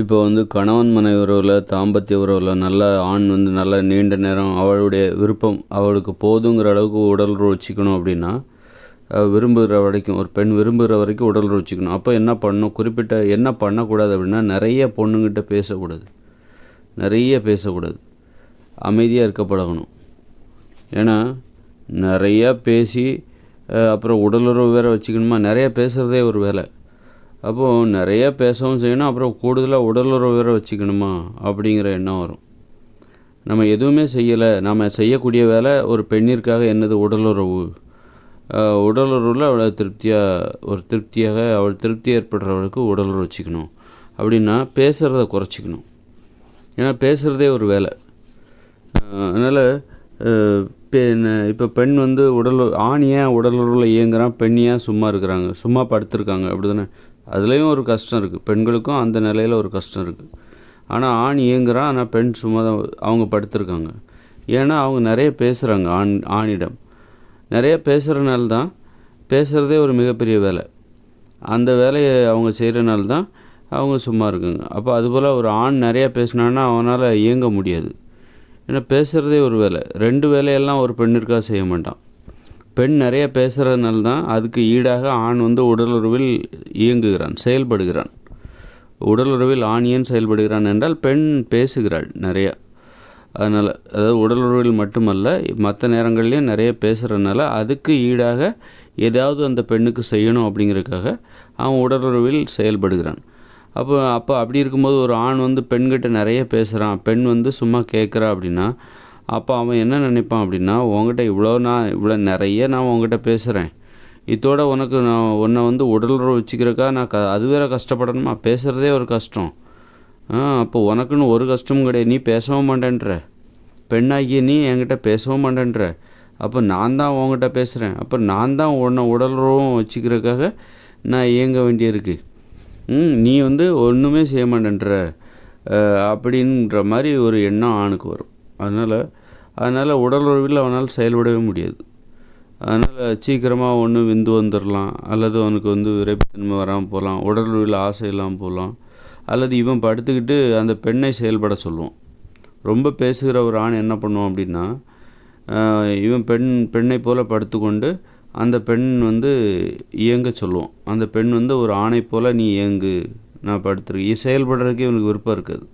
இப்போ வந்து கணவன் மனைவி உறவில், தாம்பத்திய உறவில் நல்ல ஆண் வந்து நல்ல நீண்ட நேரம் அவளுடைய விருப்பம் அவளுக்கு போதுங்கிற அளவுக்கு உடலுறவு வச்சுக்கணும் அப்படின்னா, விரும்புகிற வரைக்கும் ஒரு பெண் விரும்புகிற வரைக்கும் உடலுறவு வச்சுக்கணும். அப்போ என்ன பண்ணணும், குறிப்பிட்ட என்ன பண்ணக்கூடாது அப்படின்னா, நிறைய பொண்ணுங்கிட்ட பேசக்கூடாது. நிறைய பேசக்கூடாது. அமைதியாக இருக்க பழகணும். ஏன்னா நிறையா பேசி அப்புறம் உடலுறவு வேறு வச்சுக்கணுமா, நிறைய பேசுகிறதே ஒரு வேலை. அப்போது நிறையா பேசவும் செய்யணும், அப்புறம் கூடுதலாக உடலுறவு வேறு வச்சுக்கணுமா அப்படிங்கிற எண்ணம் வரும். நம்ம எதுவுமே செய்யலை, நம்ம செய்யக்கூடிய வேலை ஒரு பெண்ணிற்காக என்னது உடலுறவு. உடலுறவில் அவளை திருப்தியாக அவள் திருப்தி ஏற்படுறவளுக்கு உடலுறவு வச்சுக்கணும். அப்படின்னா பேசுகிறத குறைச்சிக்கணும். ஏன்னா பேசுகிறதே ஒரு வேலை. அதனால் இப்போ பெண் வந்து ஆண் ஏன் உடலுறவில் இயங்குறான், பெண் ஏன் சும்மா இருக்கிறாங்க, சும்மா படுத்துருக்காங்க அப்படி தானே. அதுலேயும் ஒரு கஷ்டம் இருக்குது, பெண்களுக்கும் அந்த நிலையில் ஒரு கஷ்டம் இருக்குது. ஆனால் ஆண் இயங்குறான், ஆனால் பெண் சும்மா தான் அவங்க படுத்துருக்காங்க. ஏன்னா அவங்க நிறைய பேசுகிறாங்க. ஆணிடம் நிறைய பேசுகிறனால தான், பேசுகிறதே ஒரு மிகப்பெரிய வேலை. அந்த வேலையை அவங்க செய்கிறனால தான் அவங்க சும்மா இருக்காங்க. அப்போ அதுபோல் ஒரு ஆண் நிறையா பேசினான்னா அவனால் இயங்க முடியாது. ஏன்னா பேசுகிறதே ஒரு வேலை. 2 வேலையெல்லாம் ஒரு பெண்ணிற்காக செய்ய மாட்டான். பெண் நிறைய பேசுகிறதுனால தான் அதுக்கு ஈடாக ஆண் வந்து உடலுறவில் இயங்குகிறான், செயல்படுகிறான். உடலுறவில் ஆண் ஏன் செயல்படுகிறான் என்றால் பெண் பேசுகிறாள் நிறையா. அதனால் அதாவது உடலுறவில் மட்டுமல்ல, மற்ற நேரங்கள்லேயும் நிறைய பேசுகிறதுனால அதுக்கு ஈடாக ஏதாவது அந்த பெண்ணுக்கு செய்யணும் அப்படிங்கிறதுக்காக அவன் உடலுறவில் செயல்படுகிறான். அப்போ அப்படி இருக்கும்போது ஒரு ஆண் வந்து பெண்கிட்ட நிறைய பேசுகிறான், பெண் வந்து சும்மா கேட்குறா அப்படின்னா, அப்போ அவன் என்ன நினைப்பான் அப்படின்னா, உங்ககிட்ட இவ்வளோ நிறைய நான் உங்ககிட்ட பேசுகிறேன், இதோட உன்னை வந்து உடலுறவு வச்சுக்கிறக்கா நான் அது வேற கஷ்டப்படணுமா, பேசுகிறதே ஒரு கஷ்டம். அப்போ உனக்குன்னு ஒரு கஷ்டமும் கிடையாது, நீ பேசவும் மாட்டேன்ற, பெண்ணாகிய நீ என்கிட்ட பேசவும் மாட்டேன்ற, அப்போ நான் தான் உங்ககிட்ட பேசுகிறேன், அப்போ நான் தான் உன்னை உடலுறவும் வச்சுக்கிறதுக்காக நான் இயங்க வேண்டியிருக்கு. நீ வந்து ஒன்றுமே செய்ய மாட்டேன்ற அப்படின்ற மாதிரி ஒரு எண்ணம் ஆணுக்கு வரும். அதனால் உடலுறவில் அவனால் செயல்படவே முடியாது. அதனால் சீக்கிரமாக ஒன்று விந்து வந்துடலாம், அல்லது அவனுக்கு வந்து விரைப்புத்தன்மை வராமல் போகலாம், உடலுறவில் ஆசை இல்லாமல் போகலாம், அல்லது இவன் படுத்துக்கிட்டு அந்த பெண்ணை செயல்பட சொல்லுவான். ரொம்ப பேசுகிற ஒரு ஆண் என்ன பண்ணுவான் அப்படின்னா, இவன் பெண்ணை போல் படுத்துக்கொண்டு அந்த பெண் வந்து இயங்க சொல்லுவோம். அந்த பெண் வந்து ஒரு ஆணை போல் நீ இயங்கு, நான் படுத்துருக்கேன், செயல்படுறதுக்கே இவனுக்கு விருப்பம் இருக்காது.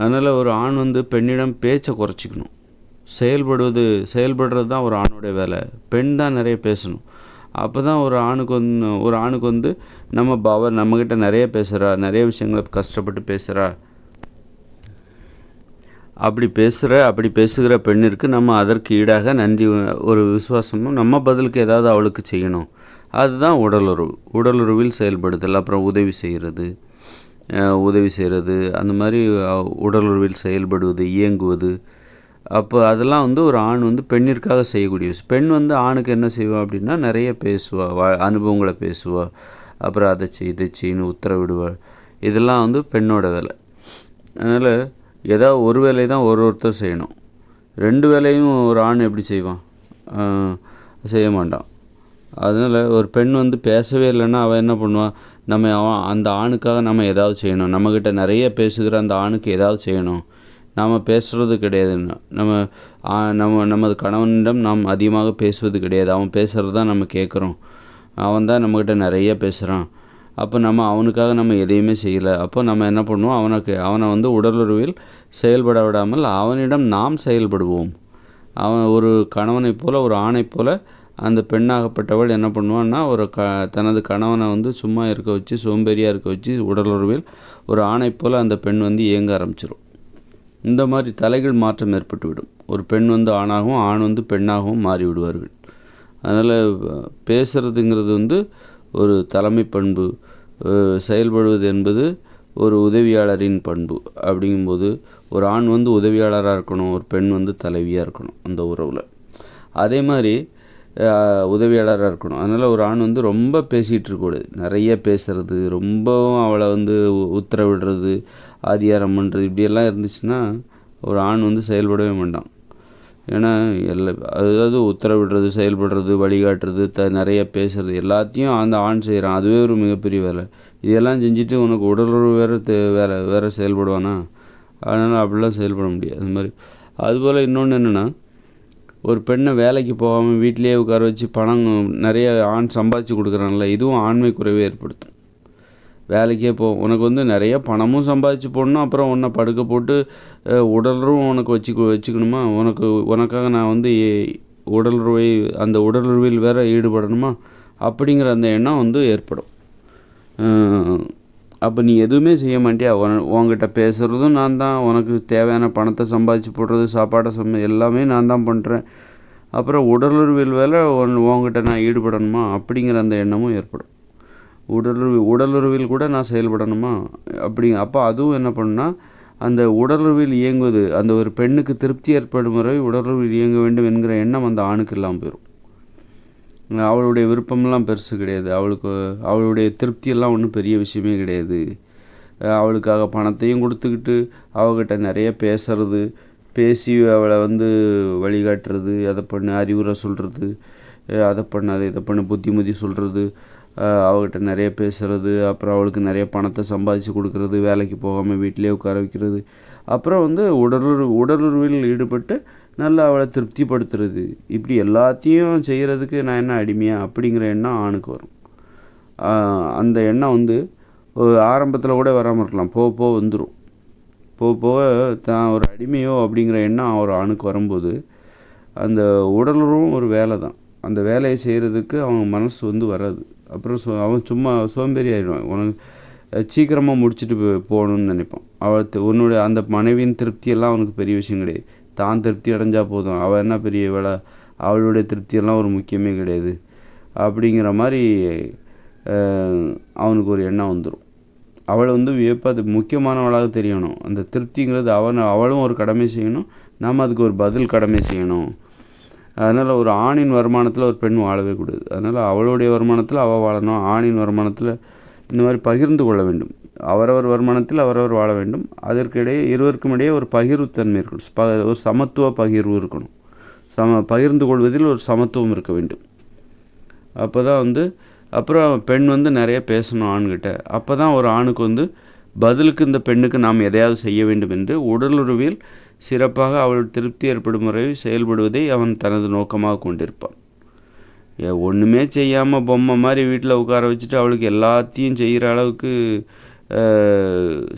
அதனால் ஒரு ஆண் வந்து பெண்ணிடம் பேச்சை குறைச்சிக்கணும். செயல்படுறது தான் ஒரு ஆணுடைய வேலை. பெண் தான் நிறைய பேசணும். அப்போ தான் ஒரு ஆணுக்கு வந்து நம்மக்கிட்ட நிறைய பேசுகிறா, நிறைய விஷயங்களை கஷ்டப்பட்டு பேசுகிறா, அப்படி பேசுகிற பெண்ணிற்கு நம்ம அதற்கு ஈடாக நன்றி, ஒரு விசுவாசமும், நம்ம பதிலுக்கு ஏதாவது அவளுக்கு செய்யணும். அதுதான் உடலுறவில் செயல்படுதல். அப்புறம் உதவி செய்கிறது அந்த மாதிரி உடலுறவில் செயல்படுவது, இயங்குவது. அப்போ அதெல்லாம் வந்து ஒரு ஆண் வந்து பெண்ணிற்காக செய்யக்கூடிய விஷயம். பெண் வந்து ஆணுக்கு என்ன செய்வா அப்படின்னா, நிறைய பேசுவா, அனுபவங்களை பேசுவா, அப்புறம் அதை செய்யின்னு உத்தரவிடுவாள். இதெல்லாம் வந்து பெண்ணோட வேலை. அதனால் ஏதாவது ஒரு வேலையை தான் ஒருத்தர் செய்யணும். 2 வேலையும் ஒரு ஆண் எப்படி செய்வான், செய்ய மாட்டான். அதனால் ஒரு பெண் வந்து பேசவே இல்லைன்னா அவன் என்ன பண்ணுவான், அந்த ஆணுக்காக நம்ம ஏதாவது செய்யணும், நம்மக்கிட்ட நிறைய பேசுகிற அந்த ஆணுக்கு ஏதாவது செய்யணும். நாம் பேசுகிறது கிடையாது, நமது கணவனிடம் நாம் அதிகமாக பேசுவது கிடையாது, அவன் பேசுகிறது தான் நம்ம கேட்குறோம், அவன் தான் நம்மக்கிட்ட நிறைய பேசுகிறான், அப்போ அவனுக்காக நம்ம எதையுமே செய்யலை. அப்போ நம்ம என்ன பண்ணுவோம், அவனை வந்து உடலுறவில் செயல்பட விடாமல் அவனிடம் நாம் செயல்படுவோம். அவன் ஒரு கணவனைப் போல், ஒரு ஆணைப் போல் அந்த பெண்ணாகப்பட்டவள் என்ன பண்ணுவான்னா, தனது கணவனை வந்து சும்மா இருக்க வச்சு, சோம்பேறியாக இருக்க வச்சு, உடலுறவில் ஒரு ஆணைப் போல் அந்த பெண் வந்து இயங்க ஆரம்பிச்சிடும். இந்த மாதிரி தலைகள் மாற்றம் ஏற்பட்டுவிடும். ஒரு பெண் வந்து ஆணாகவும், ஆண் வந்து பெண்ணாகவும் மாறிவிடுவார்கள். அதனால் பேசுகிறதுங்கிறது வந்து ஒரு தலைமை பண்பு, செயல்படுவது என்பது ஒரு உதவியாளரின் பண்பு. அப்படிங்கும்போது ஒரு ஆண் வந்து உதவியாளராக இருக்கணும், ஒரு பெண் வந்து தலைவியாக இருக்கணும் அந்த உறவில். அதே மாதிரி உதவியாளராக இருக்கணும். அதனால் ஒரு ஆண் வந்து ரொம்ப பேசிகிட்டு இருக்கக்கூடாது, நிறைய பேசுகிறது, ரொம்பவும் அவளை வந்து உத்தரவிடுறது, அதிகாரம் பண்ணுறது, இப்படியெல்லாம் இருந்துச்சுன்னா ஒரு ஆண் வந்து செயல்படவே மாட்டான். ஏன்னா அதாவது உத்தரவிடுறது, செயல்படுறது, வழிகாட்டுறது, நிறைய பேசுறது எல்லாத்தையும் அந்த ஆண் செய்கிறான். அதுவே ஒரு மிகப்பெரிய வேலை. இதெல்லாம் செஞ்சுட்டு உனக்கு உடலுறவு வேறு செயல்படுவானா? அதனால் அப்படிலாம் செயல்பட முடியாது. அது மாதிரி அதுபோல் இன்னொன்று என்னென்னா, ஒரு பெண்ணை வேலைக்கு போகாமல் வீட்டிலேயே உட்கார வச்சு பணம் நிறைய ஆண் சம்பாதிச்சு கொடுக்குறான்ல, இதுவும் ஆண்மை குறைவை ஏற்படுத்தும். வேலைக்கே உனக்கு வந்து நிறைய பணமும் சம்பாதிச்சு போடணும், அப்புறம் உன்னை படுக்க போட்டு உடலுறவும் உனக்கு வச்சுக்கணுமா? உனக்காக நான் வந்து அந்த உடலுறவில் வேற ஈடுபடணுமா? அப்படிங்கிற அந்த எண்ணம் வந்து ஏற்படும். அப்போ நீ எதுவுமே செய்ய மாட்டியா? உன்கிட்ட பேசுகிறதும் நான் தான், உனக்கு தேவையான பணத்தை சம்பாதிச்சு போடுறது, சாப்பாடை எல்லாமே நான் தான் பண்ணுறேன். அப்புறம் உடலுறவில் வேலை உன்கிட்ட நான் ஈடுபடணுமா? அப்படிங்கிற அந்த எண்ணமும் ஏற்படும். உடலுறவில் கூட நான் செயல்படணுமா? அப்போ அதுவும் என்ன பண்ணுன்னா, அந்த உடலுறவில் இயங்குவது, அந்த ஒரு பெண்ணுக்கு திருப்தி ஏற்படும் வரை உடலுறவில் இயங்க வேண்டும் என்கிற எண்ணம் அந்த ஆணுக்கு இல்லாமல் போயிடும். அவளுடைய விருப்பமெல்லாம் பெருசு கிடையாது. அவளுடைய திருப்தியெல்லாம் ஒன்றும் பெரிய விஷயமே கிடையாது. அவளுக்காக பணத்தையும் கொடுத்துக்கிட்டு அவகிட்ட நிறைய பேசி அவளை வந்து வழிகாட்டுறது, அதை பண்ணு அறிவுரை சொல்கிறது, அதை பண்ணாது இதை பண்ணு புத்திமதி சொல்கிறது, அவகிட்ட நிறைய பேசுகிறது, அப்புறம் அவளுக்கு நிறைய பணத்தை சம்பாதிச்சு கொடுக்கறது, வேலைக்கு போகாமல் வீட்டிலே உட்கார வைக்கிறது, அப்புறம் வந்து உடலுறவில் ஈடுபட்டு நல்லா அவளை திருப்திப்படுத்துறது. இப்படி எல்லாத்தையும் செய்கிறதுக்கு நான் என்ன அடிமையா? அப்படிங்கிற எண்ணம் ஆணுக்கு வரும். அந்த எண்ணம் வந்து ஆரம்பத்தில் கூட வராமல் இருக்கலாம், போக வந்துடும். போக தான் ஒரு அடிமையோ அப்படிங்கிற எண்ணம் ஒரு ஆணுக்கு வரும்போது, அந்த உடலுறவும் ஒரு வேலை தான். அந்த வேலையை செய்கிறதுக்கு அவன் மனசு வந்து வராது. அப்புறம் அவன் சும்மா சோம்பேறி ஆகிடுவான். உனக்கு சீக்கிரமாக முடிச்சுட்டு போகணுன்னு நினைப்பான். உன்னுடைய அந்த மனைவியின் திருப்தியெல்லாம் அவனுக்கு பெரிய விஷயம் கிடையாது. தான் திருப்தி அடைஞ்சால் போதும், அவள் என்ன பெரிய வேலை, அவளுடைய திருப்தியெல்லாம் ஒரு முக்கியமே கிடையாது அப்படிங்கிற மாதிரி அவனுக்கு ஒரு எண்ணம் வந்துடும். அவளை வந்து அது முக்கியமானவளாக தெரியணும். அந்த திருப்திங்கிறது அவளும் ஒரு கடமை செய்யணும், நாம் அதுக்கு ஒரு பதில் கடமை செய்யணும். அதனால் ஒரு ஆணின் வருமானத்தில் ஒரு பெண் வாழவே கூடாது. அதனால் அவளுடைய வருமானத்தில் அவள் வாழணும், ஆணின் வருமானத்தில் இந்த மாதிரி பகிர்ந்து கொள்ள வேண்டும். அவரவர் வருமானத்தில் அவரவர் வாழ வேண்டும். அதற்கிடையே இருவருக்கும் இடையே ஒரு பகிர்வுத்தன்மை இருக்கணும், ஒரு சமத்துவ பகிர்வு இருக்கணும். பகிர்ந்து கொள்வதில் ஒரு சமத்துவம் இருக்க வேண்டும். அப்போ தான் வந்து அப்புறம் பெண் வந்து நிறைய பேசணும் ஆண்கிட்ட. அப்போ தான் ஒரு ஆணுக்கு வந்து பதிலுக்கு இந்த பெண்ணுக்கு நாம் எதையாவது செய்ய வேண்டும் என்று உடலுறவில் சிறப்பாக அவள் திருப்தி ஏற்படும் முறை செயல்படுவதை அவன் தனது நோக்கமாக கொண்டிருப்பான். ஒன்றுமே செய்யாமல் பொம்மை மாதிரி வீட்டில் உட்கார வச்சுட்டு அவளுக்கு எல்லாத்தையும் செய்கிற அளவுக்கு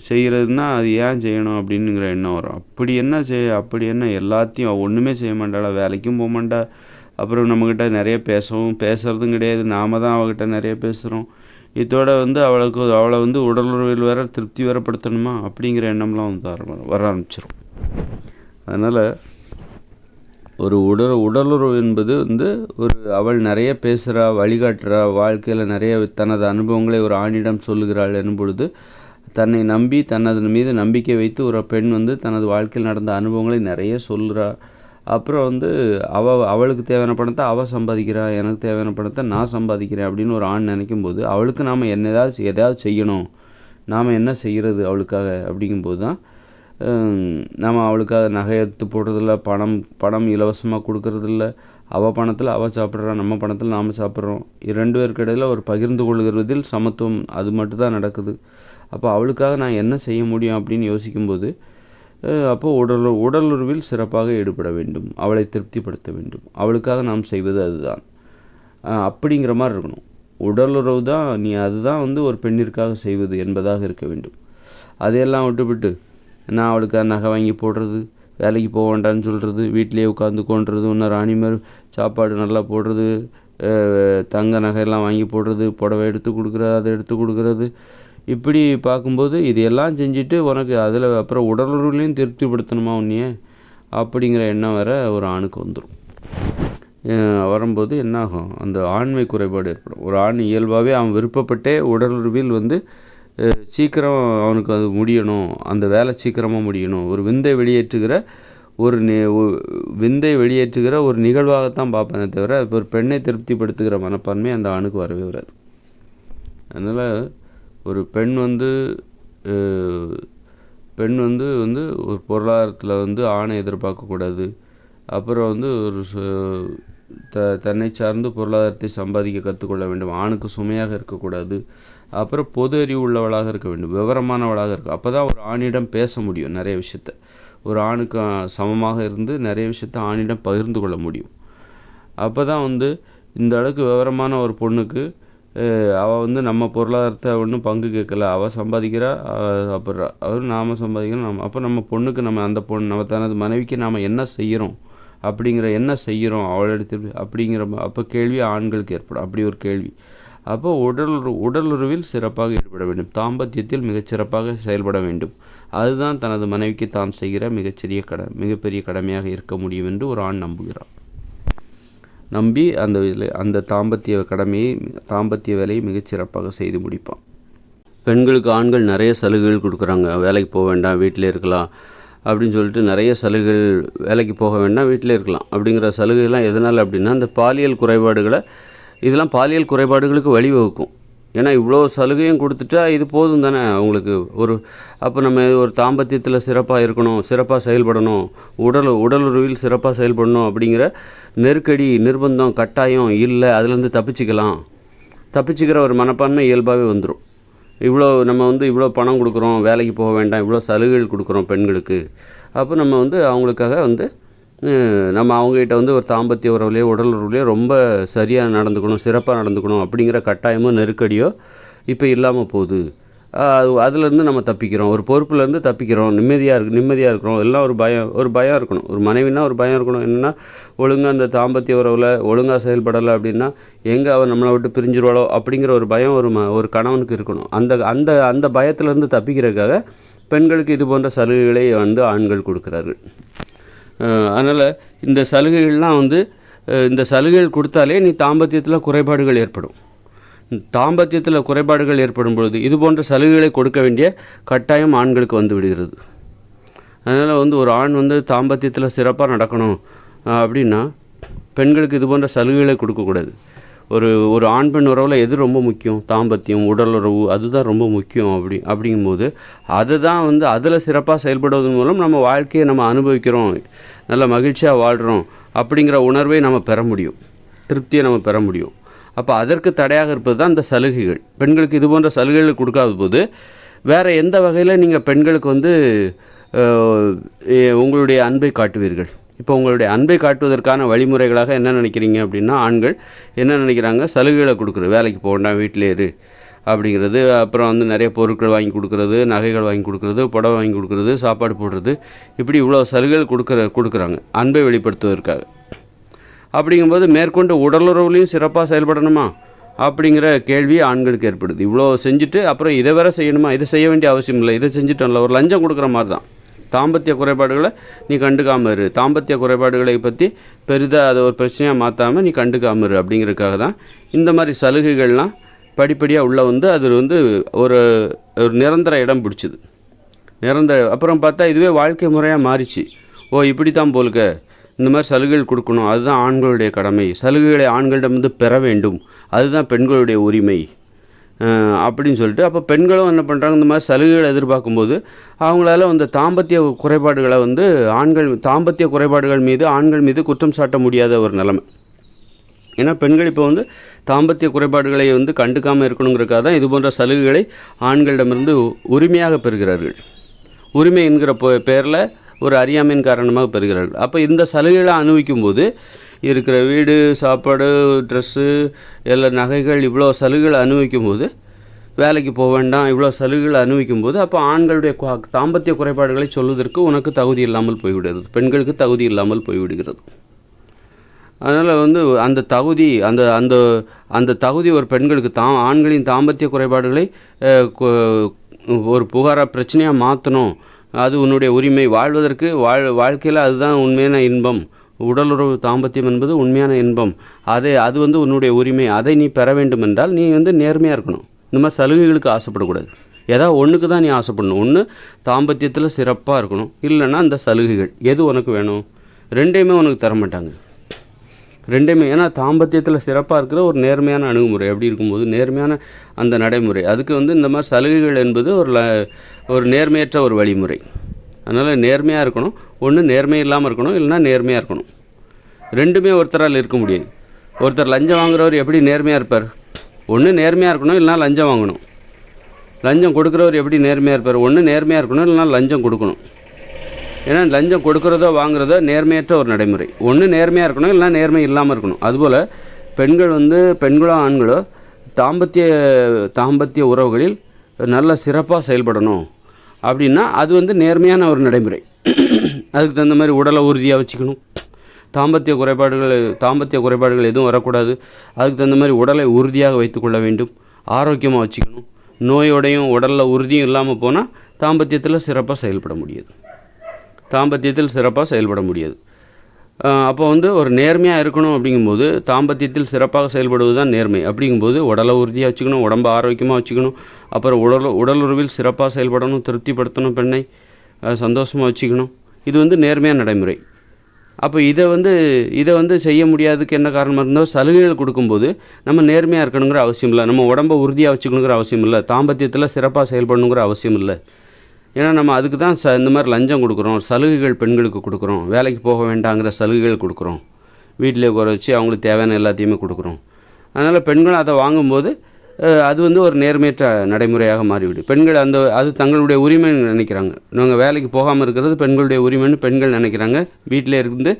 செய்கிறதுனா அது ஏன் செய்யணும் அப்படின்னுங்கிற எண்ணம் வரும். அப்படி என்ன எல்லாத்தையும் ஒன்றுமே செய்ய மாட்டாளா? வேலைக்கும் போக மாட்டா, அப்புறம் நம்மக்கிட்ட நிறைய பேசுகிறதும் கிடையாது, நாம் தான் அவகிட்ட நிறைய பேசுகிறோம். இதோட வந்து அவளை வந்து உடலுறவில் வேற திருப்தி வேறப்படுத்தணுமா அப்படிங்கிற எண்ணம்லாம் வந்து வர ஆரம்பிச்சிடும். அதனால் ஒரு உடலுறவு என்பது வந்து அவள் நிறைய பேசுகிறா, வழிகாட்டுறா, வாழ்க்கையில் நிறைய தனது அனுபவங்களை ஒரு ஆணிடம் சொல்லுகிறாள் எனும் பொழுது தன்னை நம்பி தனது மீது நம்பிக்கை வைத்து ஒரு பெண் வந்து தனது வாழ்க்கையில் நடந்த அனுபவங்களை நிறைய சொல்கிறா. அப்புறம் வந்து அவளுக்கு தேவையான பணத்தை அவள் சம்பாதிக்கிறா, எனக்கு தேவையான பணத்தை நான் சம்பாதிக்கிறேன் அப்படின்னு ஒரு ஆண் நினைக்கும் போது அவளுக்கு நாம் எதாவது செய்யணும், நாம் என்ன செய்கிறது அவளுக்காக அப்படிங்கும்போது தான் நம்ம அவளுக்காக நகை எடுத்து போடுறதில்ல, பணம் இலவசமாக கொடுக்கறதில்ல, அவள் பணத்தில் அவள் சாப்பிட்றா, நம்ம பணத்தில் நாம் சாப்பிட்றோம். 2 பேருக்கு இடையில் ஒரு பகிர்ந்து கொள்கிறதில் சமத்துவம், அது மட்டும் தான் நடக்குது. அப்போ அவளுக்காக நான் என்ன செய்ய முடியும் அப்படின்னு யோசிக்கும்போது அப்போது உடலுறவில் சிறப்பாக ஈடுபட வேண்டும், அவளை திருப்திப்படுத்த வேண்டும். அவளுக்காக நாம் செய்வது அதுதான் அப்படிங்கிற மாதிரி இருக்கணும். உடலுறவு தான் அதுதான் வந்து ஒரு பெண்ணிற்காக செய்வது என்பதாக இருக்க வேண்டும். அதையெல்லாம் விட்டுவிட்டு நான் அவளுக்காக நகை வாங்கி போடுறது, வேலைக்கு போக வேண்டான்னு சொல்கிறது, வீட்டிலேயே உட்காந்து கொண்டுறது, இன்னும் ராணி மாதிரி சாப்பாடு நல்லா போடுறது, தங்க நகையெல்லாம் வாங்கி போடுறது, புடவை எடுத்து கொடுக்குறது, அதை எடுத்து கொடுக்குறது, இப்படி பார்க்கும்போது இதையெல்லாம் செஞ்சுட்டு உனக்கு அதில் அப்புறம் உடலுறவுலையும் திருப்திப்படுத்தணுமா உன்னையே அப்படிங்கிற எண்ணம் வேற ஒரு ஆணுக்கு வந்துடும். வரும்போது என்னாகும், அந்த ஆண்மை குறைபாடு ஏற்படும். ஒரு ஆண் இயல்பாகவே அவன் விருப்பப்பட்டே உடலுறவில் வந்து சீக்கிரம் அவனுக்கு அது முடியணும், அந்த வேலை சீக்கிரமாக முடியணும், ஒரு விந்தை வெளியேற்றுகிற ஒரு நிகழ்வாகத்தான் பார்ப்பேனே தவிர ஒரு பெண்ணை திருப்திப்படுத்துகிற மனப்பான்மை அந்த ஆணுக்கு வரவே வராது. அதனால் ஒரு பெண் வந்து ஒரு பொருளாதாரத்தில் வந்து ஆணை எதிர்பார்க்கக்கூடாது, அப்புறம் வந்து ஒரு தன்னை சார்ந்து பொருளாதாரத்தை சம்பாதிக்க கற்றுக்கொள்ள வேண்டும். ஆணுக்கு சுமையாக இருக்கக்கூடாது. அப்புறம் பொது அறிவு உள்ளவளாக இருக்க வேண்டும், விவரமானவளாக இருக்கும். அப்போ தான் ஒரு ஆணிடம் பேச முடியும் நிறைய விஷயத்த. ஒரு ஆணுக்கு சமமாக இருந்து நிறைய விஷயத்த ஆணிடம் பகிர்ந்து கொள்ள முடியும். அப்போ தான் வந்து இந்த அளவுக்கு விவரமான ஒரு பொண்ணுக்கு அவள் வந்து நம்ம பொருளாதாரத்தை ஒன்றும் பங்கு கேட்கல, அவள் சம்பாதிக்கிறா, சாப்பிட்றா, அவர் நாம் சம்பாதிக்கிறோம். அப்போ நம்ம பொண்ணுக்கு அந்த பொண்ணு நம்ம தனது மனைவிக்கு நாம் என்ன செய்கிறோம் அவளிடத்தில் அப்படிங்கிற அப்போ கேள்வி ஆண்களுக்கு ஏற்படும். அப்படி ஒரு கேள்வி. அப்போ உடலுறவில் சிறப்பாக ஈடுபட வேண்டும், தாம்பத்தியத்தில் மிகச்சிறப்பாக செயல்பட வேண்டும். அதுதான் தனது மனைவிக்கு தான் செய்கிற மிகப்பெரிய கடமையாக இருக்க முடியும் என்று ஒரு ஆண் நம்புகிறான். நம்பி அந்த தாம்பத்திய வேலையை மிகச்சிறப்பாக செய்து முடிப்பான். பெண்களுக்கு ஆண்கள் நிறைய சலுகைகள் கொடுக்குறாங்க. வேலைக்கு போக வேண்டாம், வீட்டிலே இருக்கலாம் அப்படின்னு சொல்லிட்டு நிறைய சலுகைகள். வேலைக்கு போக வேண்டாம், வீட்டிலே இருக்கலாம் அப்படிங்கிற சலுகைலாம் எதனால் அப்படின்னா, அந்த இதெல்லாம் பாலியல் குறைபாடுகளுக்கு வழிவகுக்கும். ஏன்னா இவ்வளோ சலுகையும் கொடுத்துட்டா இது போதும் தானே அவங்களுக்கு. அப்போ நம்ம ஒரு தாம்பத்தியத்தில் சிறப்பாக இருக்கணும், சிறப்பாக செயல்படணும், உடலுறவில் சிறப்பாக செயல்படணும் அப்படிங்கிற நெருக்கடி, நிர்பந்தம், கட்டாயம் இல்லை. அதுலேருந்து தப்பிச்சுக்கிற ஒரு மனப்பான்மை இயல்பாகவே வந்துடும். இவ்வளோ பணம் கொடுக்குறோம், வேலைக்கு போக வேண்டாம், இவ்வளோ சலுகைகள் கொடுக்குறோம் பெண்களுக்கு. அப்போ நம்ம அவங்களுக்காக நம்ம அவங்ககிட்ட ஒரு தாம்பத்திய உறவுலையோ உடல் உறவுலையோ ரொம்ப சரியாக நடந்துக்கணும், சிறப்பாக நடந்துக்கணும் அப்படிங்கிற கட்டாயமோ நெருக்கடியோ இப்போ இல்லாமல் போகுது. அதுலேருந்து நம்ம தப்பிக்கிறோம், ஒரு பொறுப்புலேருந்து தப்பிக்கிறோம், நிம்மதியாக இருக்கிறோம். எல்லாம் ஒரு பயம் இருக்கணும். ஒரு மனைவினா ஒரு பயம் இருக்கணும். என்னென்னா, ஒழுங்காக அந்த தாம்பத்திய உறவில் ஒழுங்காக செயல்படலை அப்படின்னா எங்கே அவன் நம்மளை விட்டு பிரிஞ்சிருவாளோ அப்படிங்கிற ஒரு பயம் ஒரு கணவனுக்கு இருக்கணும். அந்த பயத்திலேருந்து தப்பிக்கிறதுக்காக பெண்களுக்கு இது போன்ற சலுகைகளை ஆண்கள் கொடுக்குறார்கள். அதனால் இந்த சலுகைகள்லாம் இந்த சலுகைகள் கொடுத்தாலே நீ தாம்பத்தியத்தில் குறைபாடுகள் ஏற்படும். தாம்பத்தியத்தில் குறைபாடுகள் ஏற்படும் பொழுது இது போன்ற சலுகைகளை கொடுக்க வேண்டிய கட்டாயம் ஆண்களுக்கு வந்து விடுகிறது. அதனால் ஒரு ஆண் தாம்பத்தியத்தில் சிறப்பாக நடக்கணும் அப்படின்னா பெண்களுக்கு இது போன்ற சலுகைகளை கொடுக்கக்கூடாது. ஒரு ஆண் பெண் உறவில் எது ரொம்ப முக்கியம்? தாம்பத்தியம், உடலுறவு, அதுதான் ரொம்ப முக்கியம். அப்படிங்கும்போது அதை தான் அதில் சிறப்பாக செயல்படுவதன் மூலம் நம்ம வாழ்க்கையை நம்ம அனுபவிக்கிறோம், நல்ல மகிழ்ச்சியாக வாழ்கிறோம் அப்படிங்கிற உணர்வை நம்ம பெற முடியும், திருப்தியை நம்ம பெற முடியும். அப்போ அதற்கு தடையாக இருப்பது தான் இந்த சலுகைகள். பெண்களுக்கு இது போன்ற சலுகைகள் கொடுக்காத போது வேறு எந்த வகையில் நீங்கள் பெண்களுக்கு உங்களுடைய அன்பை காட்டுவீர்கள்? இப்போ உங்களுடைய அன்பை காட்டுவதற்கான வழிமுறைகளாக என்ன நினைக்கிறீங்க அப்படின்னா, ஆண்கள் என்ன நினைக்கிறாங்க? சலுகைகளை கொடுக்குறது, வேலைக்கு போக வேண்டாம், வீட்டிலே இரு அப்படிங்கிறது. அப்புறம் நிறைய பொருட்கள் வாங்கி கொடுக்குறது, நகைகள் வாங்கி கொடுக்குறது, புடவை வாங்கி கொடுக்குறது, சாப்பாடு போடுறது, இப்படி இவ்வளோ சலுகைகள் கொடுக்குறாங்க அன்பை வெளிப்படுத்துவதற்காக. அப்படிங்கும்போது மேற்கொண்டு உடலுறவுலையும் சிறப்பாக செயல்படணுமா அப்படிங்கிற கேள்வி ஆண்களுக்கு ஏற்படுது. இவ்வளோ செஞ்சுட்டு அப்புறம் இதை வேற செய்யணுமா? இதை செய்ய வேண்டிய அவசியம் இல்லை, இதை செஞ்சுட்டோம்ல. ஒரு லஞ்சம் கொடுக்குற மாதிரி தான். தாம்பத்திய குறைபாடுகளை நீ கண்டுக்காமல் இரு, தாம்பத்திய குறைபாடுகளை பற்றி பெரிதாக அதை ஒரு பிரச்சனையாக மாற்றாமல் நீ கண்டுக்காமல் இரு அப்படிங்கிறதுக்காக தான் இந்த மாதிரி சலுகைகள்லாம் படிப்படியாக உள்ள அது ஒரு நிரந்தர இடம் பிடிச்சிது. அப்புறம் பார்த்தா இதுவே வாழ்க்கை முறையாக மாறிச்சு. இப்படி தான் போலுக்க இந்த மாதிரி சலுகைகள் கொடுக்கணும், அதுதான் ஆண்களுடைய கடமை, சலுகைகளை ஆண்களிடம் பெற வேண்டும், அதுதான் பெண்களுடைய உரிமை அப்படின்னு சொல்லிட்டு அப்போ பெண்களும் என்ன பண்ணுறாங்க? இந்த மாதிரி சலுகைகளை எதிர்பார்க்கும்போது அவங்களால தாம்பத்திய குறைபாடுகளை தாம்பத்திய குறைபாடுகள் மீது ஆண்கள் மீது குற்றம் சாட்ட முடியாத ஒரு நிலைமை. ஏன்னா பெண்கள் இப்போ தாம்பத்திய குறைபாடுகளை கண்டுக்காமல் இருக்கணுங்கிறதுக்காக தான் இது போன்ற சலுகைகளை ஆண்களிடமிருந்து உரிமையாக பெறுகிறார்கள். உரிமை என்கிற பேரில் ஒரு அறியாமையின் காரணமாக பெறுகிறார்கள். அப்போ இந்த சலுகைகளை அனுபவிக்கும் போது இருக்கிற வீடு, சாப்பாடு, ட்ரெஸ்ஸு, எல்லா நகைகள், இவ்வளோ சலுகைகளை அனுபவிக்கும் போது வேலைக்கு போக வேண்டாம், இவ்வளோ சலுகைகளை அனுபவிக்கும் போது அப்போ ஆண்களுடைய தாம்பத்திய குறைபாடுகளை சொல்வதற்கு உனக்கு தகுதி இல்லாமல் போய்விடுகிறது, பெண்களுக்கு தகுதி இல்லாமல் போய்விடுகிறது. அதனால் அந்த தகுதி அந்த தகுதி ஒரு பெண்களுக்கு ஆண்களின் தாம்பத்திய குறைபாடுகளை ஒரு புகாராக பிரச்சனையாக மாற்றணும், அது உன்னுடைய உரிமை, வாழ்வதற்கு வாழ்க்கையில் அதுதான் உண்மையான இன்பம், உடலுறவு தாம்பத்தியம் என்பது உண்மையான இன்பம், அது உன்னுடைய உரிமை, அதை நீ பெற வேண்டும் என்றால் நீ நேர்மையாக இருக்கணும். இந்த மாதிரி சலுகைகளுக்கு ஆசைப்படக்கூடாது. ஏதாவது ஒன்றுக்கு தான் நீ ஆசைப்படணும். ஒன்று தாம்பத்தியத்தில் சிறப்பாக இருக்கணும், இல்லைன்னா அந்த சலுகைகள் எது உனக்கு வேணும்? ரெண்டையுமே உனக்கு தரமாட்டாங்க, ரெண்டையுமே. ஏன்னா தாம்பத்தியத்தில் சிறப்பாக இருக்கிற ஒரு நேர்மையான அணுகுமுறை, அப்படி இருக்கும்போது நேர்மையான அந்த நடைமுறை, அதுக்கு இந்த மாதிரி சலுகைகள் என்பது ஒரு நேர்மையற்ற ஒரு வழிமுறை. அதனால் நேர்மையாக இருக்கணும். ஒன்று நேர்மை இல்லாமல் இருக்கணும், இல்லைன்னா நேர்மையாக இருக்கணும். ரெண்டுமே ஒருத்தரால் இருக்க முடியாது. ஒருத்தர் லஞ்சம் வாங்குறவர் எப்படி நேர்மையாக இருப்பார்? ஒன்று நேர்மையாக இருக்கணும், இல்லைனா லஞ்சம் வாங்கணும். லஞ்சம் கொடுக்குறவர் எப்படி நேர்மையாக இருப்பார்? ஒன்று நேர்மையாக இருக்கணும், இல்லைனா லஞ்சம் கொடுக்கணும். ஏன்னா லஞ்சம் கொடுக்குறதோ வாங்குறதோ நேர்மையற்ற ஒரு நடைமுறை. ஒன்று நேர்மையாக இருக்கணும், இல்லைனா நேர்மை இல்லாமல் இருக்கணும். அதுபோல் பெண்களோ ஆண்களோ தாம்பத்திய உறவுகளில் நல்ல சிறப்பாக செயல்படணும் அப்படின்னா அது நேர்மையான ஒரு நடைமுறை. அதுக்கு தகுந்த மாதிரி உடலை உறுதியாக வச்சுக்கணும். தாம்பத்திய குறைபாடுகள் எதுவும் வரக்கூடாது. அதுக்கு தகுந்த மாதிரி உடலை உறுதியாக வைத்துக்கொள்ள வேண்டும். ஆரோக்கியமாக வச்சுக்கணும். நோயோடையும் உடலில் உறுதியும் இல்லாமல் போனால் தாம்பத்தியத்தில் சிறப்பாக செயல்பட முடியாது. அப்போ ஒரு நேர்மையாக இருக்கணும். அப்படிங்கும்போது தாம்பத்தியத்தில் சிறப்பாக செயல்படுவது தான் நேர்மை. அப்படிங்கும்போது உடலை உறுதியாக வச்சுக்கணும், உடம்பை ஆரோக்கியமாக வச்சுக்கணும். அப்புறம் உடல் உறவில் சிறப்பாக செயல்படணும், திருப்திப்படுத்தணும், பெண்ணை சந்தோஷமாக வச்சுக்கணும். இது நேர்மையான நடைமுறை. அப்போ இதை செய்ய முடியாதுக்கு என்ன காரணமாக இருந்தால் சலுகைகள் கொடுக்கும்போது நம்ம நேர்மையாக இருக்கணுங்கிற அவசியம் இல்லை. நம்ம உடம்பை உறுதியாக வச்சுக்கணுங்கிற அவசியம் இல்லை. தாம்பத்தியத்தில் சிறப்பாக செயல்படணுங்கிற அவசியம் இல்லை. ஏன்னா நம்ம அதுக்கு தான் இந்த மாதிரி லஞ்சம் கொடுக்குறோம், சலுகைகள் பெண்களுக்கு கொடுக்குறோம், வேலைக்கு போக வேண்டாங்கிற சலுகைகள் கொடுக்குறோம், வீட்டிலே குறை வச்சு அவங்களுக்கு தேவையான எல்லாத்தையுமே கொடுக்குறோம். அதனால் பெண்கள் அதை வாங்கும்போது அது ஒரு நேர்மையற்ற நடைமுறையாக மாறிவிடும். பெண்கள் அது தங்களுடைய உரிமைன்னு நினைக்கிறாங்க. நாங்கள் வேலைக்கு போகாமல் இருக்கிறது பெண்களுடைய உரிமைன்னு பெண்கள் நினைக்கிறாங்க. வீட்டிலே இருந்து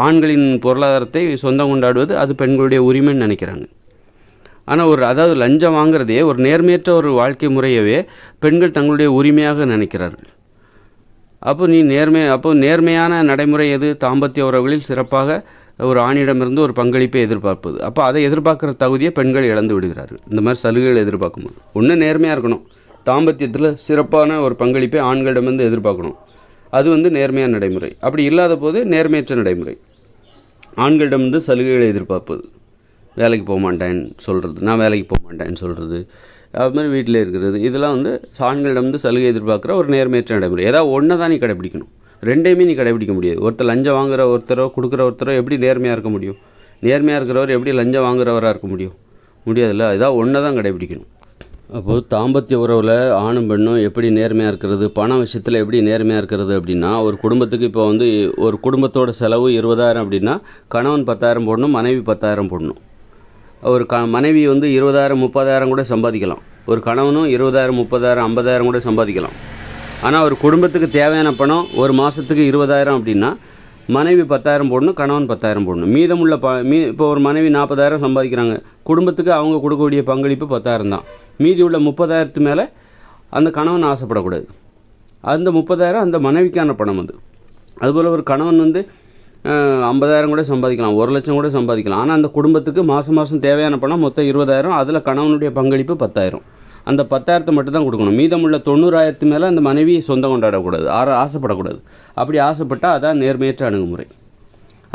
ஆண்களின் பொருளாதாரத்தை சொந்தம் கொண்டாடுவது அது பெண்களுடைய உரிமைன்னு நினைக்கிறாங்க. ஆனால் அதாவது லஞ்சம் வாங்குறதே ஒரு நேர்மையற்ற ஒரு வாழ்க்கை முறையவே பெண்கள் தங்களுடைய உரிமையாக நினைக்கிறார்கள். அப்போ நேர்மையான நடைமுறை எது? தாம்பத்திய உறவுகளில் சிறப்பாக ஒரு ஆணிடமிருந்து ஒரு பங்களிப்பை எதிர்பார்ப்பது. அப்போ அதை எதிர்பார்க்குற தகுதியை பெண்கள் இழந்து விடுகிறார்கள். இந்த மாதிரி சலுகைகள் எதிர்பார்க்கும்போது ஒன்று நேர்மையாக இருக்கணும், தாம்பத்தியத்தில் சிறப்பான ஒரு பங்களிப்பை ஆண்களிடமிருந்து எதிர்பார்க்கணும். அது நேர்மையான நடைமுறை. அப்படி இல்லாத போது நேர்மையற்ற நடைமுறை. ஆண்களிடமிருந்து சலுகைகளை எதிர்பார்ப்பது, வேலைக்கு போக மாட்டேன்னு சொல்கிறது, நான் வேலைக்கு போக மாட்டேன்னு சொல்கிறது, அது மாதிரி வீட்டில் இருக்கிறது, இதெல்லாம் ஆண்களிடமிருந்து சலுகை எதிர்பார்க்குற ஒரு நேர்மையற்ற நடைமுறை. ஏதாவது ஒன்று தான் நீ கடைப்பிடிக்கணும். ரெண்டையுமே நீ கடைப்பிடிக்க முடியாது. ஒருத்தர் லஞ்சம் வாங்குகிற ஒருத்தரோ கொடுக்குற ஒருத்தரோ எப்படி நேர்மையாக இருக்க முடியும்? நேர்மையாக இருக்கிறவர் எப்படி லஞ்சம் வாங்குறவராக இருக்க முடியாதுல்ல. ஏதாவது ஒன்றை தான் கடைப்பிடிக்கணும். அப்போது தாம்பத்திய உறவில் ஆணும் பெண்ணும் எப்படி நேர்மையாக இருக்கிறது, பண விஷயத்தில் எப்படி நேர்மையாக இருக்கிறது அப்படின்னா, ஒரு குடும்பத்துக்கு இப்போ ஒரு குடும்பத்தோட செலவு 20,000 அப்படின்னா கணவன் 10,000 போடணும், மனைவி 10,000 போடணும். ஒரு மனைவி 20,000 30,000 கூட சம்பாதிக்கலாம். ஒரு கணவனும் 20,000 30,000 50,000 கூட சம்பாதிக்கலாம். ஆனால் ஒரு குடும்பத்துக்கு தேவையான பணம் ஒரு மாதத்துக்கு 20,000 அப்படின்னா மனைவி 10,000 போடணும், கணவன் 10,000 போடணும். மீதமுள்ள இப்போ ஒரு மனைவி 40,000 சம்பாதிக்கிறாங்க. குடும்பத்துக்கு அவங்க கொடுக்கக்கூடிய பங்களிப்பு 10,000 தான். மீதி உள்ள 30,000 மேலே அந்த கணவன் ஆசைப்படக்கூடாது. அந்த 30,000 அந்த மனைவிக்கான பணம். அதுபோல் ஒரு கணவன் 50,000 கூட சம்பாதிக்கலாம், 1,00,000 கூட சம்பாதிக்கலாம். ஆனால் அந்த குடும்பத்துக்கு மாதம் தேவையான பணம் மொத்தம் 20,000. அதில் கணவனுடைய பங்களிப்பு 10,000. அந்த 10,000 மட்டும் தான் கொடுக்கணும். மீதமுள்ள 90,000 மேலே அந்த மனைவி சொந்தம் கொண்டாடக்கூடாது, ஆசைப்படக்கூடாது. அப்படி ஆசைப்பட்டால் அதான் நேர்மையற்ற அணுகுமுறை.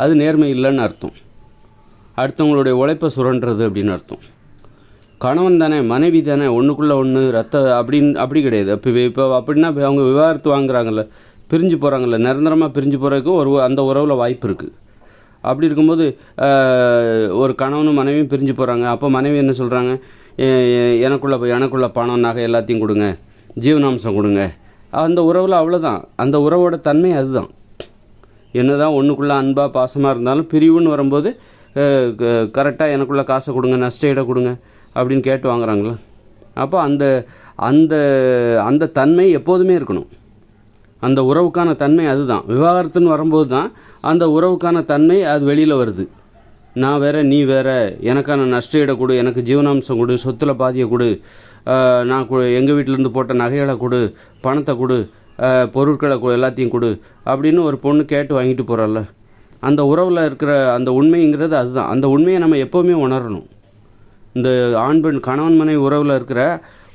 அது நேர்மை இல்லைன்னு அர்த்தம். அடுத்தவங்களுடைய உழைப்பை சுரண்டுறது அப்படின்னு அர்த்தம். கணவன் தானே, மனைவி தானே, ஒன்றுக்குள்ளே ஒன்று அப்படி கிடையாது. இப்போ அப்படின்னா அவங்க விவாகரத்து வாங்குறாங்கல்ல, பிரிஞ்சு போகிறாங்கல்ல, நிரந்தரமாக பிரிஞ்சு போகிறதுக்கு அந்த உறவில் வாய்ப்பு இருக்குது. அப்படி இருக்கும்போது ஒரு கணவனும் மனைவியும் பிரிஞ்சு போகிறாங்க. அப்போ மனைவி என்ன சொல்கிறாங்க? எனக்குள்ள பணம் நகை எல்லாத்தையும் கொடுங்க, ஜீவனாம்சம் கொடுங்க. அந்த உறவில் அவ்வளோதான். அந்த உறவோட தன்மை அதுதான். என்ன தான் ஒன்றுக்குள்ளே அன்பாக பாசமாக இருந்தாலும் பிரிவுன்னு வரும்போது கரெக்டாக எனக்குள்ளே காசை கொடுங்க, நஷ்டஈடை கொடுங்க அப்படின்னு கேட்டு வாங்குறாங்களா? அப்போ அந்த அந்த அந்த தன்மை எப்போதுமே இருக்கணும். அந்த உறவுக்கான தன்மை அதுதான். விவாகரத்துன்னு வரும்போது தான் அந்த உறவுக்கான தன்மை அது வெளியில் வருது. நான் வேற, நீ வேற, எனக்கான நஷ்டஈடை கொடு, எனக்கு ஜீவனாம்சம் கொடு, சொத்தில் பாதியை கொடு, நான் எங்கள் வீட்டிலேருந்து போட்ட நகைகளை கொடு, பணத்தை கொடு, பொருட்களை எல்லாத்தையும் கொடு அப்படின்னு ஒரு பொண்ணு கேட்டு வாங்கிட்டு போகிறாள்ல, அந்த உறவில் இருக்கிற அந்த உண்மைங்கிறது அதுதான். அந்த உண்மையை நம்ம எப்போவுமே உணரணும். இந்த ஆண் பெண் கணவன் மனைவி உறவில் இருக்கிற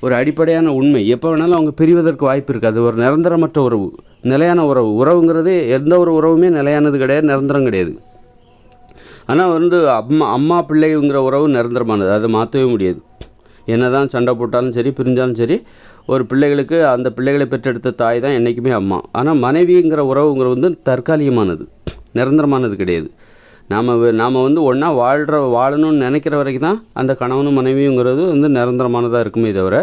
ஒரு அடிப்படையான உண்மை எப்போ வேணாலும் அவங்க பிரிவதற்கு வாய்ப்பு இருக்குது. அது ஒரு நிரந்தரமற்ற உறவு, நிலையான உறவுங்கிறது எந்த ஒரு உறவுமே நிலையானது கிடையாது, நிரந்தரம் கிடையாது. ஆனால் அம்மா பிள்ளைங்கிற உறவு நிரந்தரமானது, அதை மாற்றவே முடியாது. என்ன தான் சண்டை போட்டாலும் சரி, பிரிஞ்சாலும் சரி, ஒரு பிள்ளைகளுக்கு அந்த பிள்ளைகளை பெற்றெடுத்த தாய் தான் என்றைக்குமே அம்மா. ஆனால் மனைவிங்கிற உறவுங்கிறது தற்காலிகமானது, நிரந்தரமானது கிடையாது. நாம் ஒன்றா வாழணும்னு நினைக்கிற வரைக்கும் தான் அந்த கணவனும் மனைவிங்கிறது நிரந்தரமானதாக இருக்குமே தவிர,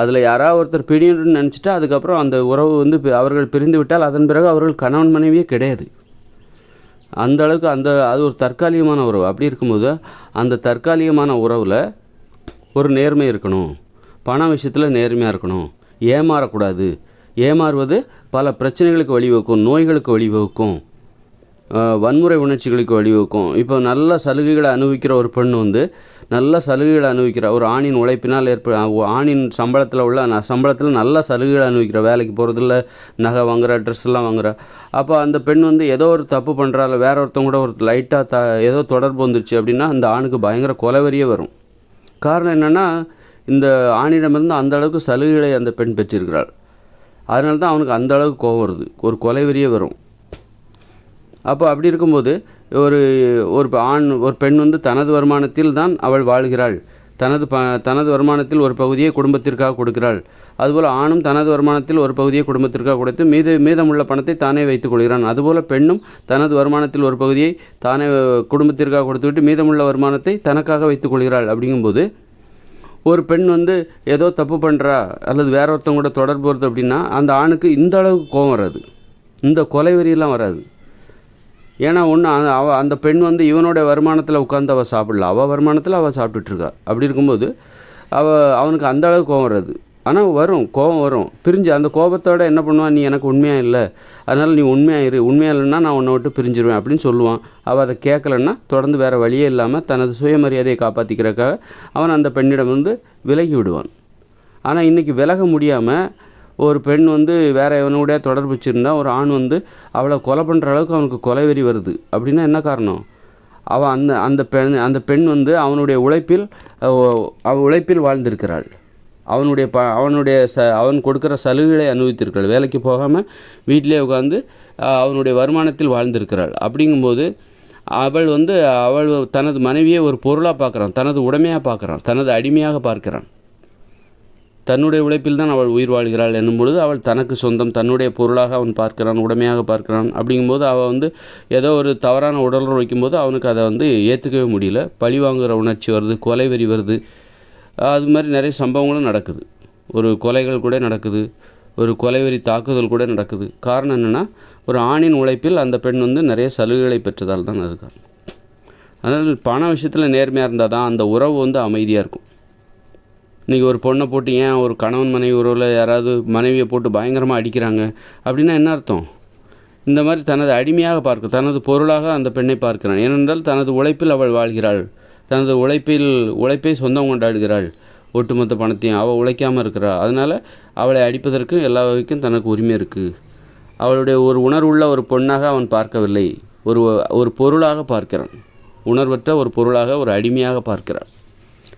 அதில் யாராவது ஒருத்தர் பிரியணும்னு நினச்சிட்டா அதுக்கப்புறம் அந்த உறவு அவர்கள் பிரிந்து விட்டால் அதன் பிறகு அவர்கள் கணவன் மனைவியே கிடையாது. அந்த அளவுக்கு அது ஒரு தற்காலிகமான உறவு. அப்படி இருக்கும்போது அந்த தற்காலிகமான உறவில் ஒரு நேர்மை இருக்கணும், பண விஷயத்தில் நேர்மையாக இருக்கணும், ஏமாறக்கூடாது. ஏமாறுவது பல பிரச்சனைகளுக்கு வழிவகுக்கும், நோய்களுக்கு வழிவகுக்கும், வன்முறை உணர்ச்சிகளுக்கு வழிவகுக்கும். இப்போ நல்ல சலுகைகளை அனுபவிக்கிற ஒரு பெண் நல்ல சலுகைகளை அனுபவிக்கிற ஒரு ஆணின் உழைப்பினால் ஆணின் சம்பளத்தில் நல்ல சலுகைகளை அனுபவிக்கிற, வேலைக்கு போகிறதில்ல, நகை வாங்குற, ட்ரெஸ் எல்லாம் வாங்குற. அப்போ அந்த பெண் ஏதோ ஒரு தப்பு பண்ணுறா, இல்லை வேற ஒருத்தவங்க கூட ஒரு லைட்டாக ஏதோ தொடர்பு வந்துருச்சு அப்படின்னா அந்த ஆணுக்கு பயங்கர கொலைவரியே வரும். காரணம் என்னென்னா, இந்த ஆணிடமிருந்து அந்த அளவுக்கு சலுகைகளை அந்த பெண் பெற்றிருக்கிறாள். அதனால தான் அவனுக்கு அந்த அளவுக்கு கோபம் வருது, ஒரு கொலைவரியே வரும். அப்போ அப்படி இருக்கும்போது ஒரு பெண் தனது வருமானத்தில் தான் அவள் வாழ்கிறாள். தனது வருமானத்தில் ஒரு பகுதியை குடும்பத்திற்காக கொடுக்கிறாள். அதுபோல் ஆணும் தனது வருமானத்தில் ஒரு பகுதியை குடும்பத்திற்காக கொடுத்து மீதமுள்ள பணத்தை தானே வைத்துக் கொள்கிறான். அதுபோல் பெண்ணும் தனது வருமானத்தில் ஒரு பகுதியை தானே குடும்பத்திற்காக கொடுத்துவிட்டு மீதமுள்ள வருமானத்தை தனக்காக வைத்துக் கொள்கிறாள். அப்படிங்கும்போது ஒரு பெண் ஏதோ தப்பு பண்ணுறா அல்லது வேற ஒருத்தவங்க கூட தொடர்பு வருது அப்படின்னா அந்த ஆணுக்கு இந்த அளவுக்கு கோபம் வராது, இந்த கொலைவெறியெல்லாம் வராது. ஏன்னா அந்த பெண் இவனுடைய வருமானத்தில் உட்காந்து அவள் சாப்பிடல, அவள் வருமானத்தில் அவள் சாப்பிட்டுட்ருக்கா. அப்படி இருக்கும்போது அவனுக்கு அந்த அளவுக்கு கோபம் வராது. ஆனால் கோபம் வரும். பிரிஞ்சு அந்த கோபத்தோட என்ன பண்ணுவான், நீ எனக்கு உண்மையாக இல்லை, அதனால் நீ உண்மையாக இல்லைன்னா நான் உன்னை விட்டு பிரிஞ்சிருவேன் அப்படின்னு சொல்லுவான். அவள் அதை கேட்கலன்னா தொடர்ந்து வேறு வழியே இல்லாமல் தனது சுயமரியாதையை காப்பாற்றிக்கிறதுக்காக அவன் அந்த பெண்ணிடம் விலகி விடுவான். ஆனால் இன்றைக்கி விலக முடியாமல் ஒரு பெண் வேறு எவனுடைய தொடர்பு வச்சுருந்தா ஒரு ஆண் அவளை கொலை பண்ணுற அளவுக்கு அவனுக்கு கொலைவெறி வருது. அப்படின்னா என்ன காரணம்? அவன் அந்த பெண் அவனுடைய உழைப்பில் வாழ்ந்திருக்கிறாள். அவன் கொடுக்குற சலுகைகளை அனுபவித்திருக்கிறாள். வேலைக்கு போகாமல் வீட்டிலே உட்காந்து அவனுடைய வருமானத்தில் வாழ்ந்திருக்கிறாள். அப்படிங்கும்போது அவள் தனது மனைவியை ஒரு பொருளாக பார்க்குறான், தனது உடைமையாக பார்க்குறான், தனது அடிமையாக பார்க்கிறான். தன்னுடைய உழைப்பில் தான் அவள் உயிர் வாழ்கிறாள் என்னும் பொழுது அவள் தனக்கு சொந்தம், தன்னுடைய பொருளாக அவன் பார்க்கிறான், உடைமையாக பார்க்கிறான். அப்படிங்கும்போது அவள் ஏதோ ஒரு தவறான உடலுறவு வைக்கும்போது அவனுக்கு அதை ஏற்றுக்கவே முடியல. பழி வாங்குகிற உணர்ச்சி வருது, கொலைவெறி வருது. அது மாதிரி நிறைய சம்பவங்களும் நடக்குது. ஒரு கொலைகள் கூட நடக்குது, ஒரு கொலைவெறி தாக்குதல் கூட நடக்குது. காரணம் என்னென்னா, ஒரு ஆணின் உழைப்பில் அந்த பெண் நிறைய சலுகைகளை பெற்றதால் தான் அது காரணம். அதனால் பண விஷயத்தில் நேர்மையாக இருந்தால் தான் அந்த உறவு அமைதியாக இருக்கும். இன்றைக்கி ஒரு பொண்ணை போட்டு ஏன் ஒரு கணவன் மனைவி உறவில் யாராவது மனைவியை போட்டு பயங்கரமாக அடிக்கிறாங்க அப்படின்னா என்ன அர்த்தம்? இந்த மாதிரி தனது அடிமையாக தனது பொருளாக அந்த பெண்ணை பார்க்கிறான். ஏனென்றால் தனது உழைப்பில் அவள் வாழ்கிறாள், தனது உழைப்பை சொந்தம் கொண்டாடுகிறாள். ஒட்டுமொத்த பணத்தையும் அவள் உழைக்காமல் இருக்கிறாள். அதனால் அவளை அடிப்பதற்கு எல்லா வகைக்கும் தனக்கு உரிமை இருக்குது. அவளுடைய ஒரு உணர்வுள்ள ஒரு பொண்ணாக அவன் பார்க்கவில்லை, ஒரு பொருளாக பார்க்கிறான். உணர்வற்ற ஒரு பொருளாக, ஒரு அடிமையாக பார்க்கிறான்.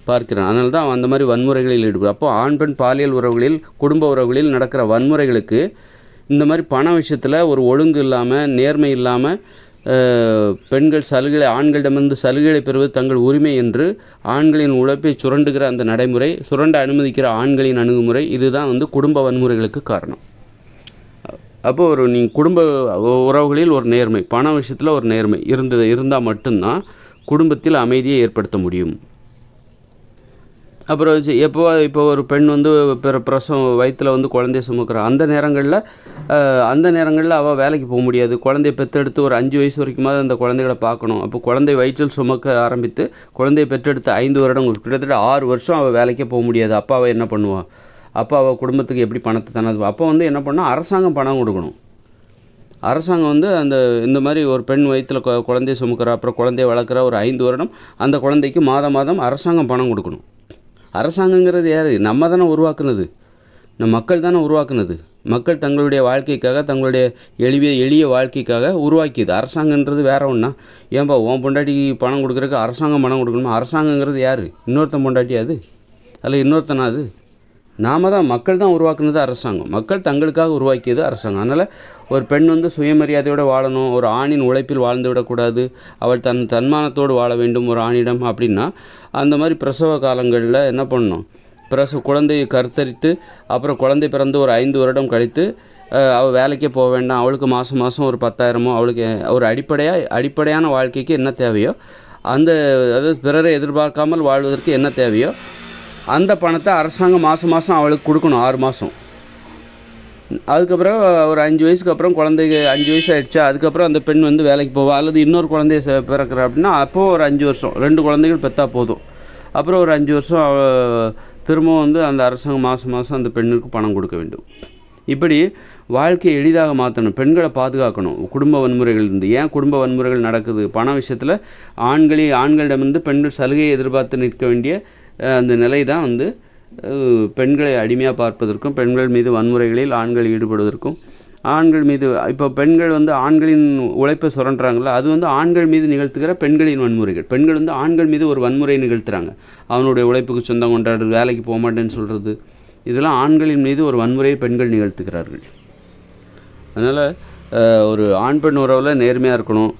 அதனால தான் அவன் அந்த மாதிரி வன்முறைகளில் ஈடுபடும். அப்போ ஆண் பெண் பாலியல் உறவுகளில், குடும்ப உறவுகளில் நடக்கிற வன்முறைகளுக்கு இந்த மாதிரி பண விஷயத்தில் ஒரு ஒழுங்கு இல்லாமல், நேர்மை இல்லாமல், பெண்கள் ஆண்களிடமிருந்து சலுகைகளை பெறுவது தங்கள் உரிமை என்று ஆண்களின் உழைப்பை சுரண்டுகிற அந்த நடைமுறை, சுரண்ட அனுமதிக்கிற ஆண்களின் அணுகுமுறை, இதுதான் குடும்ப வன்முறைகளுக்கு காரணம். அப்போது குடும்ப உறவுகளில் ஒரு நேர்மை, பண விஷயத்தில் ஒரு நேர்மை இருந்தால் மட்டும்தான் குடும்பத்தில் அமைதியை ஏற்படுத்த முடியும். அப்புறம் இப்போ ஒரு பெண் பிரசவம் வயிற்றில் குழந்தைய சுமக்கிறான். அந்த நேரங்களில் அவள் வேலைக்கு போக முடியாது. குழந்தைய பெற்றெடுத்து ஒரு 5 வயசு வரைக்குமாவது அந்த குழந்தைகளை பார்க்கணும். அப்போ குழந்தை வயிற்றில் சுமக்க ஆரம்பித்து குழந்தையை பெற்றெடுத்து 5 வருடங்கள், கிட்டத்தட்ட 6 வருஷம் அவள் வேலைக்கே போக முடியாது. அப்போ அவள் என்ன பண்ணுவாள்? அப்போ அவள் குடும்பத்துக்கு எப்படி பணத்தை தனது? அப்போ என்ன பண்ணால் அரசாங்கம் பணம் கொடுக்கணும். அரசாங்கம் இந்த மாதிரி ஒரு பெண் வயிற்றில் குழந்தைய சுமக்கிற, அப்புறம் குழந்தைய வளர்க்குற ஒரு 5 வருடம் அந்த குழந்தைக்கு மாதம் அரசாங்கம் பணம் கொடுக்கணும். அரசாங்கங்கிறது யார்? நம்ம தானே உருவாக்குனது, நம்ம மக்கள் தானே உருவாக்குனது. மக்கள் தங்களுடைய வாழ்க்கைக்காக, தங்களுடைய எளிய வாழ்க்கைக்காக உருவாக்கியது. அரசாங்கன்றது வேற ஒன்றா? ஏன்பா உன் பொண்டாட்டிக்கு பணம் கொடுக்குறதுக்கு அரசாங்கம் பணம் கொடுக்கணுமா? அரசாங்கங்கிறது யார்? இன்னொருத்தன் பொண்டாட்டி அது? அதில் இன்னொருத்தனா அது? மக்கள் தான் உருவாக்குனது அரசாங்கம். மக்கள் தங்களுக்காக உருவாக்கியது அரசாங்கம். அதனால் ஒரு பெண் சுயமரியாதையோடு வாழணும், ஒரு ஆணின் உழைப்பில் வாழ்ந்து விடக்கூடாது, அவள் தன்மானத்தோடு வாழ வேண்டும் ஒரு ஆணிடம். அப்படின்னா அந்த மாதிரி பிரசவ காலங்களில் என்ன பண்ணணும்? குழந்தையை கருத்தரித்து அப்புறம் குழந்தை பிறந்து ஒரு 5 வருடம் கழித்து அவள் வேலைக்கே போக வேண்டாம், அவளுக்கு மாதம் ஒரு 10,000 அவளுக்கு ஒரு அடிப்படையான வாழ்க்கைக்கு என்ன தேவையோ, அதாவது பிறரை எதிர்பார்க்காமல் வாழ்வதற்கு என்ன தேவையோ அந்த பணத்தை அரசாங்கம் மாதம் அவளுக்கு கொடுக்கணும். 6 மாதம் அதுக்கப்புறம் ஒரு 5 வயசுக்கு அப்புறம் குழந்தைக்கு 5 வயசு ஆகிடுச்சா, அதுக்கப்புறம் அந்த பெண் வந்து வேலைக்கு போவா, அல்லது இன்னொரு குழந்தைய பிறக்கிற அப்படின்னா அப்போது ஒரு 5 வருஷம் 2 குழந்தைகள் பெற்றா போதும். அப்புறம் ஒரு 5 வருஷம் திரும்பவும் வந்து அந்த அரசாங்கம் மாதம் மாதம் அந்த பெண்ணுக்கு பணம் கொடுக்க வேண்டும். இப்படி வாழ்க்கையை எளிதாக மாற்றணும், பெண்களை பாதுகாக்கணும் குடும்ப வன்முறைகள்லேருந்து. ஏன் குடும்ப வன்முறைகள் நடக்குது? பண விஷயத்தில் ஆண்களிடமிருந்து பெண்கள் சலுகையை எதிர்பார்த்து நிற்க வேண்டிய அந்த நிலை தான் வந்து பெண்களை அடிமையாக பார்ப்பதற்கும், பெண்கள் மீது வன்முறைகளில் ஆண்கள் ஈடுபடுவதற்கும், ஆண்கள் மீது இப்போ பெண்கள் வந்து ஆண்களின் உழைப்பை சுரண்டுறாங்களா, அது வந்து ஆண்கள் மீது நிகழ்த்துகிற பெண்களின் வன்முறைகள். பெண்கள் வந்து ஆண்கள் மீது ஒரு வன்முறையை நிகழ்த்துறாங்க. அவனுடைய உழைப்புக்கு சொந்தம் கொண்டாடுறது, வேலைக்கு போக மாட்டேன்னு சொல்கிறது, இதெல்லாம் ஆண்களின் மீது ஒரு வன்முறையை பெண்கள் நிகழ்த்துகிறார்கள். அதனால் ஒரு ஆண் பெண் உறவில் நேர்மையாக இருக்கணும்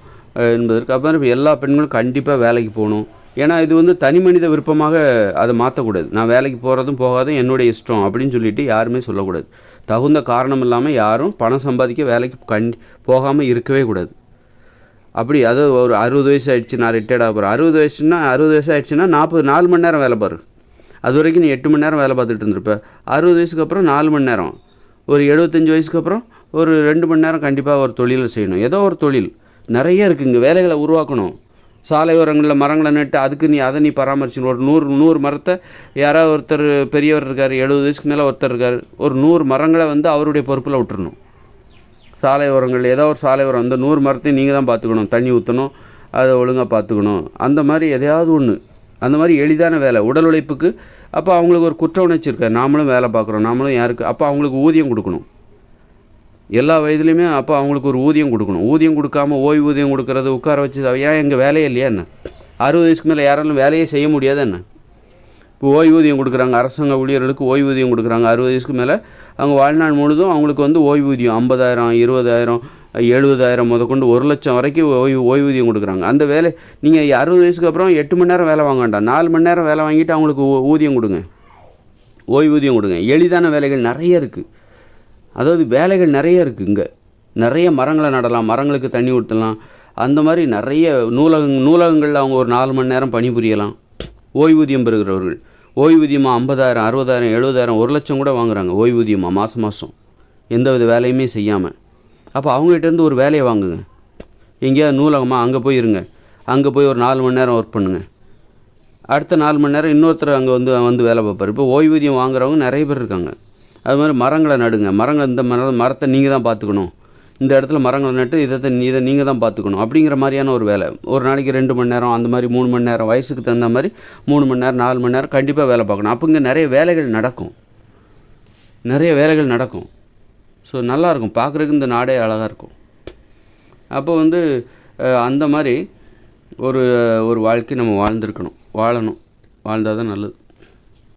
என்பதற்கு அப்புறம் எல்லா பெண்களும் கண்டிப்பாக வேலைக்கு போகணும். ஏன்னா இது வந்து தனி மனித விருப்பமாக அதை மாற்றக்கூடாது. நான் வேலைக்கு போகிறதும் போகாதும் என்னுடைய இஷ்டம் அப்படின்னு சொல்லிட்டு யாருமே சொல்லக்கூடாது. தகுந்த காரணம் இல்லாமல் யாரும் பணம் சம்பாதிக்க வேலைக்கு போகாமல் இருக்கவே கூடாது. அப்படி அது ஒரு 60 வயசு ஆகிடுச்சு, நான் ரிட்டையர்ட் ஆக போகிறேன். 60 வயசு ஆகிடுச்சுன்னா 4 மணி நேரம் வேலை பாரு. அது வரைக்கும் நீ 8 மணி நேரம் வேலை பார்த்துட்டு இருந்திருப்ப. 60 வயசுக்கு அப்புறம் 4 மணி நேரம், ஒரு 75 வயசுக்கு அப்புறம் ஒரு 2 மணி நேரம் கண்டிப்பாக ஒரு தொழிலை செய்யணும். ஏதோ ஒரு தொழில் நிறைய இருக்குங்க, வேலைகளை உருவாக்கணும். சாலை ஓரங்களில் மரங்களை நட்டு அதுக்கு அதை பராமரிச்சு ஒரு 100 மரத்தை யாராவது ஒருத்தர் பெரியவர் இருக்கார், 70 வயசுக்கு மேலே ஒருத்தர் இருக்கார், ஒரு 100 மரங்களை வந்து அவருடைய பொறுப்பில் விட்டுறணும். சாலை ஓரங்கள் ஏதோ ஒரு சாலை ஓரம் அந்த 100 மரத்தையும் நீங்கள் தான் பார்த்துக்கணும், தண்ணி ஊற்றணும், அதை ஒழுங்காக பார்த்துக்கணும். அந்த மாதிரி எதையாவது ஒன்று, அந்த மாதிரி எளிதான வேலை உடல் உழைப்புக்கு. அப்போ அவங்களுக்கு ஒரு குற்ற உணர்ச்சி இருக்காது, நாமளும் வேலை பார்க்குறோம், நாமளும் யாருக்கு, அப்போ அவங்களுக்கு ஊதியம் கொடுக்கணும் எல்லா வயதுலையுமே. அப்போ அவங்களுக்கு ஒரு ஊதியம் கொடுக்கணும். ஊதியம் கொடுக்காமல் ஓய்வூதியம் கொடுக்கறது, உட்கார வச்சு ஏன் எங்கள் வேலையே இல்லையா என்ன? 60 வயசுக்கு மேலே யாராலும் வேலையே செய்ய முடியாது என்ன? இப்போ ஓய்வூதியம் கொடுக்குறாங்க, அரசாங்க ஊழியர்களுக்கு ஓய்வூதியம் கொடுக்குறாங்க. 60 வயசுக்கு மேலே அவங்க வாழ்நாள் முழுதும் அவங்களுக்கு வந்து ஓய்வூதியம் 50,000, 20,000, 70,000 முதற்கொண்டு 1 லட்சம் வரைக்கும் ஓய்வூதியம் கொடுக்குறாங்க. அந்த வேலை நீங்கள் 60 வயசுக்கு அப்புறம் 8 மணி நேரம் வேலை வாங்க வேண்டாம், 4 மணி நேரம் வேலை வாங்கிட்டு அவங்களுக்கு ஊதியம் கொடுங்க, ஓய்வூதியம் கொடுங்க. எளிதான வேலைகள் நிறைய இருக்குது. அதாவது வேலைகள் நிறைய இருக்குது. இங்கே நிறைய மரங்களை நடலாம், மரங்களுக்கு தண்ணி ஊற்றலாம். அந்த மாதிரி நிறைய நூலகங்களில் அவங்க ஒரு 4 மணி நேரம் பணிபுரியலாம். ஓய்வூதியம் பெறுகிறவர்கள் ஓய்வூதியமாக 50,000, 60,000, 70,000, 1 லட்சம் கூட வாங்குகிறாங்க ஓய்வூதியமாக மாதம் எந்த வித வேலையுமே செய்யாமல். அப்போ அவங்ககிட்டேருந்து ஒரு வேலையை வாங்குங்க. எங்கேயாவது நூலகமாக அங்கே போய் இருங்க, அங்கே போய் ஒரு 4 மணி நேரம் ஒர்க் பண்ணுங்கள். அடுத்த 4 மணி நேரம் இன்னொருத்தர் அங்கே வந்து வேலை பார்ப்பார். இப்போ ஓய்வூதியம் வாங்குறவங்க நிறைய பேர் இருக்காங்க. அது மாதிரி மரங்களை நடுங்க. இந்த மரத்தை நீங்கள் தான் பார்த்துக்கணும், இந்த இடத்துல மரங்களை நட்டு இதை நீங்கள் தான் பார்த்துக்கணும் அப்படிங்கிற மாதிரியான ஒரு வேலை. ஒரு நாளைக்கு 2 மணி நேரம், அந்த மாதிரி 3 மணி நேரம், வயசுக்கு தகுந்த மாதிரி 3 மணி நேரம் 4 மணி நேரம் கண்டிப்பாக வேலை பார்க்கணும். அப்போ இங்கே நிறைய வேலைகள் நடக்கும். ஸோ நல்லாயிருக்கும் பார்க்குறதுக்கு, இந்த நாடே அழகாக இருக்கும். அப்போ வந்து அந்த மாதிரி ஒரு வாழ்க்கை நம்ம வாழணும், வாழ்ந்தால் தான் நல்லது.